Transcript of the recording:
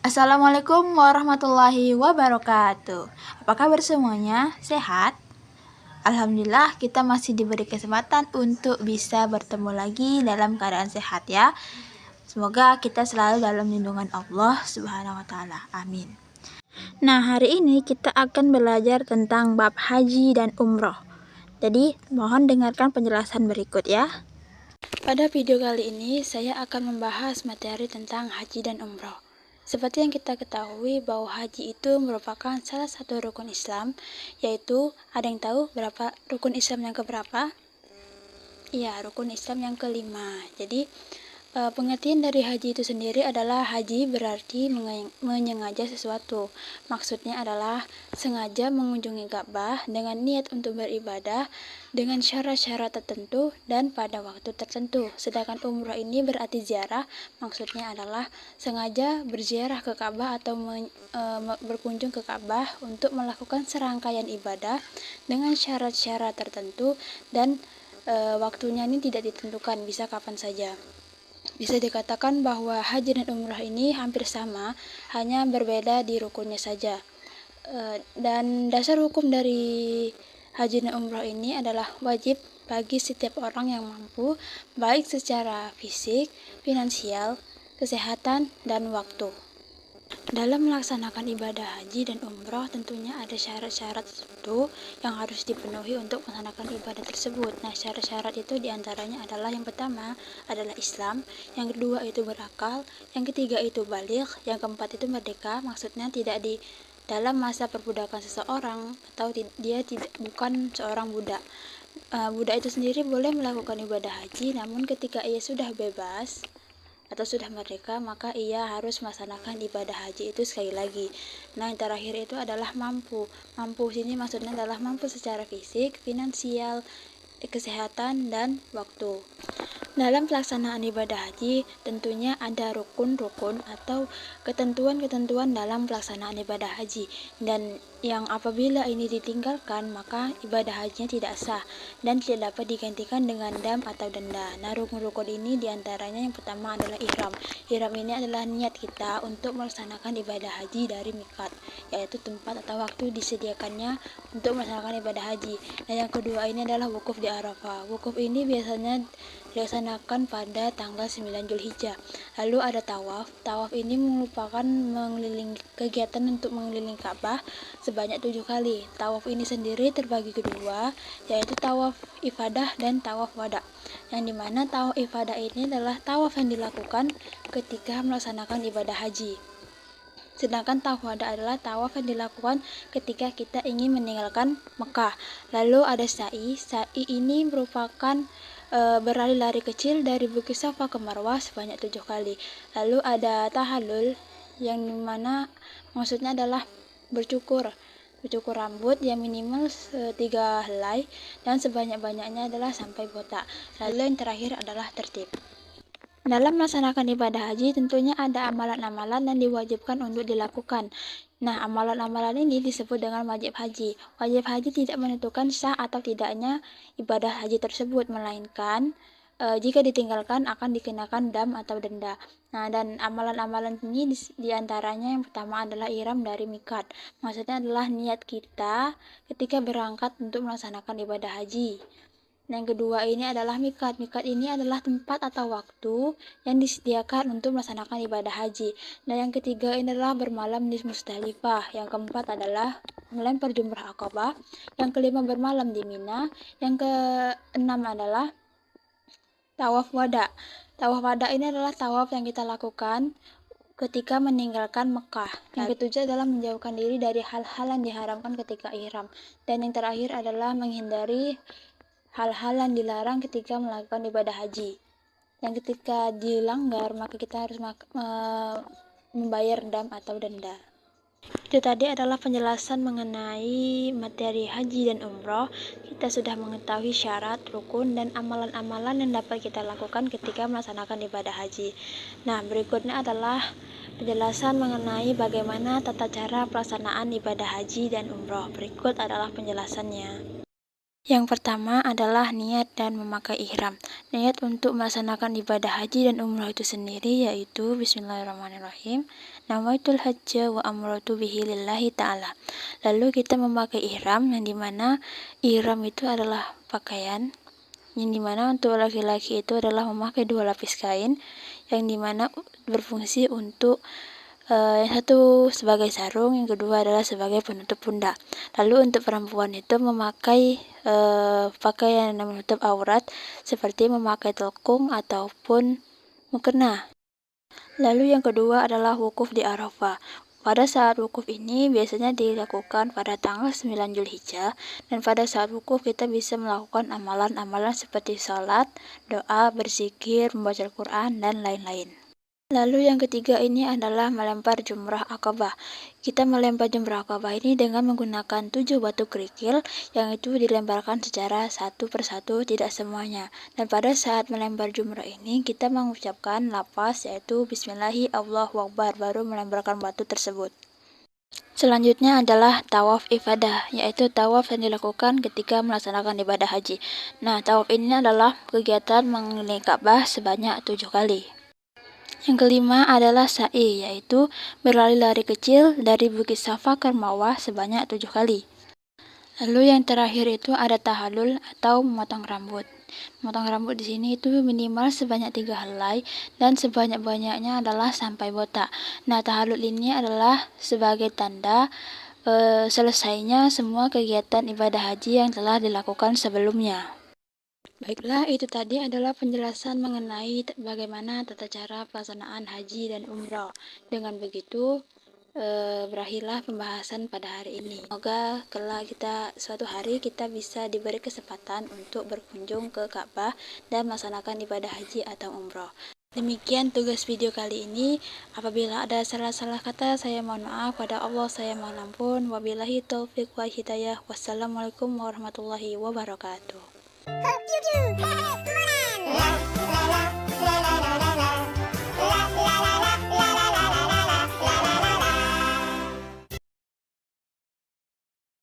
Assalamualaikum warahmatullahi wabarakatuh. Apa kabar semuanya? Sehat? Alhamdulillah kita masih diberi kesempatan untuk bisa bertemu lagi dalam keadaan sehat ya. Semoga kita selalu dalam lindungan Allah Subhanahu wa taala. Amin. Nah, hari ini kita akan belajar tentang bab haji dan umroh. Jadi, mohon dengarkan penjelasan berikut ya. Pada video kali ini saya akan membahas materi tentang haji dan umroh. Seperti yang kita ketahui bahwa haji itu merupakan salah satu rukun Islam, yaitu ada yang tahu berapa rukun Islam yang keberapa? Iya, rukun Islam yang kelima. Jadi pengertian dari haji itu sendiri adalah haji berarti menyengaja sesuatu. Maksudnya adalah sengaja mengunjungi Ka'bah dengan niat untuk beribadah dengan syarat-syarat tertentu dan pada waktu tertentu. Sedangkan umrah ini berarti ziarah, maksudnya adalah sengaja berziarah ke Ka'bah atau berkunjung ke Ka'bah untuk melakukan serangkaian ibadah dengan syarat-syarat tertentu dan waktunya ini tidak ditentukan, bisa kapan saja. Bisa dikatakan bahwa haji dan umrah ini hampir sama, hanya berbeda di rukunnya saja. Dan dasar hukum dari haji dan umrah ini adalah wajib bagi setiap orang yang mampu, baik secara fisik, finansial, kesehatan, dan waktu. Dalam melaksanakan ibadah haji dan umroh tentunya ada syarat-syarat tertentu yang harus dipenuhi untuk melaksanakan ibadah tersebut. Nah, syarat-syarat itu diantaranya adalah yang pertama adalah Islam, yang kedua itu berakal, yang ketiga itu baligh, yang keempat itu merdeka, maksudnya tidak di dalam masa perbudakan seseorang atau dia bukan seorang budak. Budak itu sendiri boleh melakukan ibadah haji, namun ketika ia sudah bebas atau sudah merdeka, maka ia harus melaksanakan ibadah haji itu sekali lagi. Nah, yang terakhir itu adalah mampu. Mampu sini maksudnya adalah mampu secara fisik, finansial, kesehatan, dan waktu. Dalam pelaksanaan ibadah haji, tentunya ada rukun-rukun atau ketentuan-ketentuan dalam pelaksanaan ibadah haji, dan yang apabila ini ditinggalkan, maka ibadah hajinya tidak sah dan tidak dapat digantikan dengan dam atau denda. Nah, rukun-rukun ini diantaranya yang pertama adalah ihram. Ihram ini adalah niat kita untuk melaksanakan ibadah haji dari miqat, yaitu tempat atau waktu disediakannya untuk melaksanakan ibadah haji. Nah, yang kedua ini adalah wukuf di Arafah. Wukuf ini biasanya dilaksanakan pada tanggal 9 Zulhijjah. Lalu ada tawaf. Tawaf ini merupakan kegiatan untuk mengelilingi Ka'bah sebanyak 7 kali. Tawaf ini sendiri terbagi kedua, yaitu tawaf ifadah dan tawaf wada. Yang dimana tawaf ifadah ini adalah tawaf yang dilakukan ketika melaksanakan ibadah haji. Sedangkan tawaf wada adalah tawaf yang dilakukan ketika kita ingin meninggalkan Mekah. Lalu ada sa'i. Sa'i ini merupakan berlari-lari kecil dari Bukit Safa ke Marwah sebanyak 7 kali. Lalu ada tahallul, yang dimana maksudnya adalah bercukur rambut yang minimal 3 helai dan sebanyak-banyaknya adalah sampai botak. Lalu yang terakhir adalah tertib. Dalam melaksanakan ibadah haji tentunya ada amalan-amalan yang diwajibkan untuk dilakukan. Nah, amalan-amalan ini disebut dengan wajib haji. Wajib haji tidak menentukan sah atau tidaknya ibadah haji tersebut, melainkan jika ditinggalkan akan dikenakan dam atau denda. Nah, dan amalan-amalan ini diantaranya yang pertama adalah ihram dari miqat. Maksudnya adalah niat kita ketika berangkat untuk melaksanakan ibadah haji. Yang kedua ini adalah miqat. Miqat ini adalah tempat atau waktu yang disediakan untuk melaksanakan ibadah haji. Dan yang ketiga ini adalah bermalam di Musdalifah. Yang keempat adalah melempar jumrah Aqabah. Yang kelima bermalam di Mina. Yang keenam adalah tawaf wada. Tawaf wada ini adalah tawaf yang kita lakukan ketika meninggalkan Mekah. Yang ketujuh adalah menjauhkan diri dari hal-hal yang diharamkan ketika ihram. Dan yang terakhir adalah menghindari hal-hal yang dilarang ketika melakukan ibadah haji. Yang ketika dilanggar, maka kita harus membayar dam atau denda. Itu tadi adalah penjelasan mengenai materi haji dan umroh. Kita sudah mengetahui syarat, rukun, dan amalan-amalan yang dapat kita lakukan ketika melaksanakan ibadah haji. Nah, berikutnya adalah penjelasan mengenai bagaimana tata cara pelaksanaan ibadah haji dan umroh. Berikut adalah penjelasannya. Yang pertama adalah niat dan memakai ihram. Niat untuk melaksanakan ibadah haji dan umrah itu sendiri yaitu Bismillahirrahmanirrahim. Nawaitul hajja wa amratu bihi lillahi ta'ala. Lalu kita memakai ihram yang dimana ihram itu adalah pakaian yang dimana untuk laki-laki itu adalah memakai 2 lapis kain yang dimana berfungsi untuk yang satu sebagai sarung, yang kedua adalah sebagai penutup pundak. Lalu untuk perempuan itu memakai pakaian yang menutup aurat seperti memakai telkung ataupun mukena. Lalu yang kedua adalah wukuf di Arafah. Pada saat wukuf ini biasanya dilakukan pada tanggal 9 Zulhijjah, dan pada saat wukuf kita bisa melakukan amalan-amalan seperti sholat, doa, berzikir, membaca Al-Quran, dan lain-lain. Lalu yang ketiga ini adalah melempar jumrah akabah. Kita melempar jumrah akabah ini dengan menggunakan 7 batu kerikil yang itu dilemparkan secara satu persatu, tidak semuanya. Dan pada saat melempar jumrah ini kita mengucapkan lafaz yaitu Bismillahi Allahu Akbar baru melemparkan batu tersebut. Selanjutnya adalah tawaf ifadah, yaitu tawaf yang dilakukan ketika melaksanakan ibadah haji. Nah, tawaf ini adalah kegiatan mengelilingi Ka'bah sebanyak 7 kali. Yang kelima adalah sa'i, yaitu berlari-lari kecil dari Bukit Safa ke Marwah sebanyak 7 kali. Lalu yang terakhir itu ada tahallul atau memotong rambut. Memotong rambut di sini itu minimal sebanyak 3 helai dan sebanyak-banyaknya adalah sampai botak. Nah, tahallul ini adalah sebagai tanda selesainya semua kegiatan ibadah haji yang telah dilakukan sebelumnya. Baiklah, itu tadi adalah penjelasan mengenai bagaimana tata cara pelaksanaan haji dan umroh. Dengan begitu, berakhirlah pembahasan pada hari ini. Semoga kelak suatu hari kita bisa diberi kesempatan untuk berkunjung ke Ka'bah dan melaksanakan ibadah haji atau umroh. Demikian tugas video kali ini. Apabila ada salah-salah kata, saya mohon maaf. Pada Allah saya mohon ampun. Wabillahi taufiq wa hidayah. Wassalamualaikum warahmatullahi wabarakatuh.